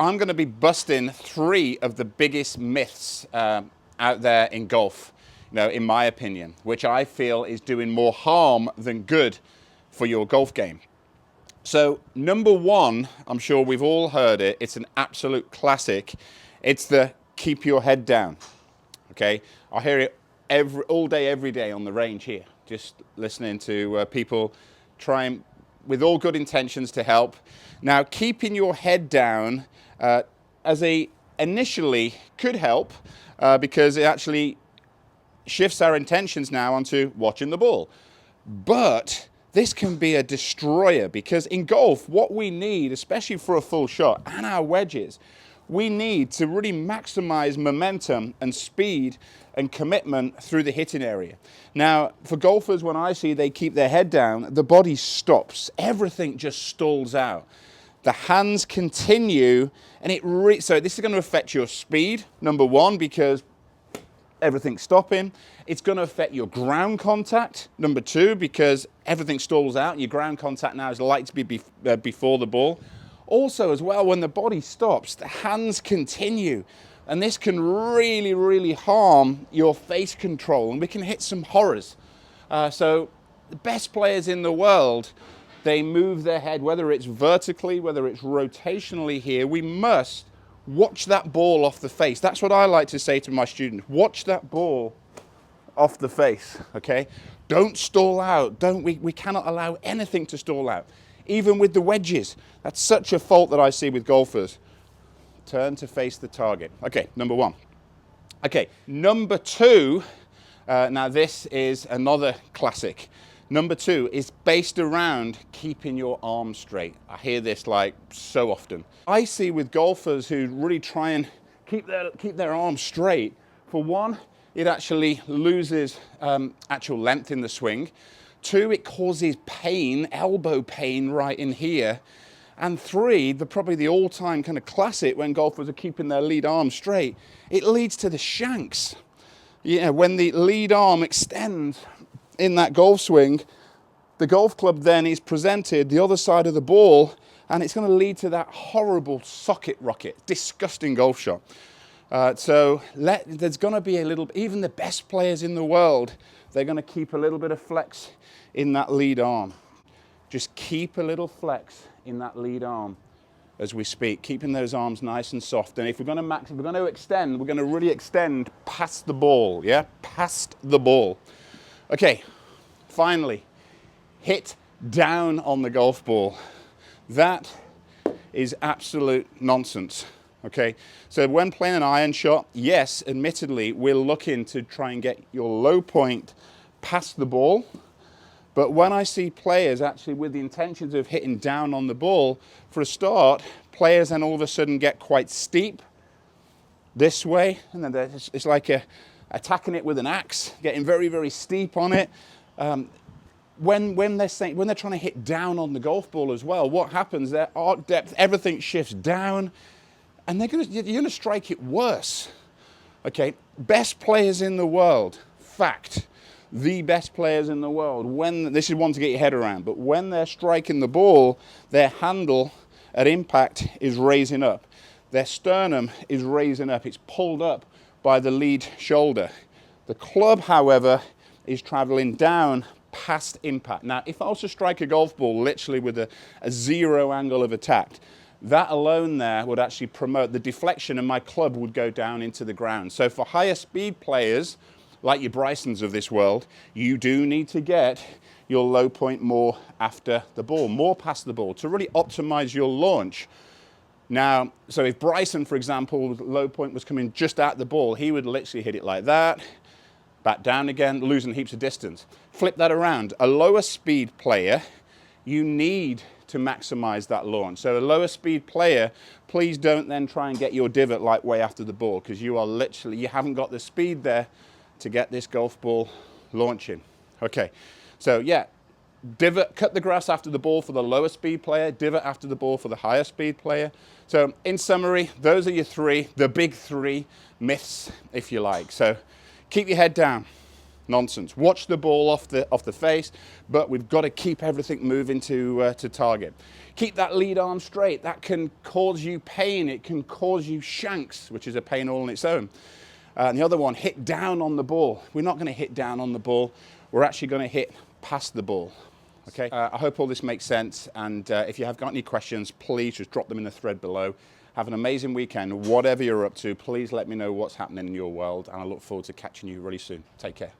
I'm going to be busting 3 of the biggest myths out there in golf, in my opinion, which I feel is doing more harm than good for your golf game. So number 1, I'm sure we've all heard it. It's an absolute classic. It's the keep your head down. Okay, I hear it all day, every day on the range here, just listening to people trying with all good intentions to help. Now, keeping your head down initially could help because it actually shifts our intentions now onto watching the ball. But this can be a destroyer because in golf, what we need, especially for a full shot and our wedges, we need to really maximize momentum and speed and commitment through the hitting area. Now, for golfers, when I see they keep their head down, the body stops. Everything just stalls out. The hands continue, and so this is going to affect your speed, number 1, because everything's stopping. It's going to affect your ground contact, number 2, because everything stalls out. Your ground contact now is likely to be before the ball. Also, as well, when the body stops, the hands continue. And this can really, really harm your face control. And we can hit some horrors. So the best players in the world, they move their head, whether it's vertically, whether it's rotationally here. We must watch that ball off the face. That's what I like to say to my students. Watch that ball off the face, okay? Don't stall out. We cannot allow anything to stall out. Even with the wedges. That's such a fault that I see with golfers. Turn to face the target. Okay, number 1. Okay, number 2, now this is another classic. Number 2 is based around keeping your arms straight. I hear this like so often. I see with golfers who really try and keep their arms straight. For 1, it actually loses actual length in the swing. 2, it causes pain, elbow pain right in here. And 3, probably the all-time kind of classic when golfers are keeping their lead arm straight, it leads to the shanks. When the lead arm extends in that golf swing, the golf club then is presented the other side of the ball, and it's going to lead to that horrible socket rocket, disgusting golf shot. There's going to be even the best players in the world, they're going to keep a little bit of flex in that lead arm. Just keep a little flex in that lead arm as we speak, keeping those arms nice and soft. And if we're going to extend, we're going to really extend past the ball, yeah? Past the ball. Okay, finally, hit down on the golf ball. That is absolute nonsense. Okay, so when playing an iron shot, yes, admittedly, we're looking to try and get your low point past the ball. But when I see players actually with the intentions of hitting down on the ball, for a start, players then all of a sudden get quite steep this way, and then it's like attacking it with an axe, getting very, very steep on it. When they're trying to hit down on the golf ball as well, what happens? Their arc depth, everything shifts down. And you're going to strike it worse. Okay, best players in the world, fact, the best players in the world, this is one to get your head around, but when they're striking the ball, their handle at impact is raising up. Their sternum is raising up. It's pulled up by the lead shoulder. The club, however, is traveling down past impact. Now, if I was to strike a golf ball literally with a 0 angle of attack, that alone there would actually promote the deflection and my club would go down into the ground. So for higher speed players, like your Brysons of this world, you do need to get your low point more after the ball, more past the ball to really optimize your launch. Now, so if Bryson, for example, low point was coming just at the ball, he would literally hit it like that, back down again, losing heaps of distance. Flip that around. A lower speed player, you need to maximize that launch. So a lower speed player, please don't then try and get your divot like way after the ball because you haven't got the speed there to get this golf ball launching. Okay, so yeah, divot, cut the grass after the ball for the lower speed player, divot after the ball for the higher speed player. So in summary, those are the big three myths, if you like. So keep your head down. nonsense. Watch the ball off the face, but we've got to keep everything moving to target. Keep that lead arm straight. That can cause you pain. It can cause you shanks, which is a pain all on its own. And the other one, hit down on the ball. We're not going to hit down on the ball. We're actually going to hit past the ball. Okay. I hope all this makes sense. And if you have got any questions, please just drop them in the thread below. Have an amazing weekend. Whatever you're up to, please let me know what's happening in your world. And I look forward to catching you really soon. Take care.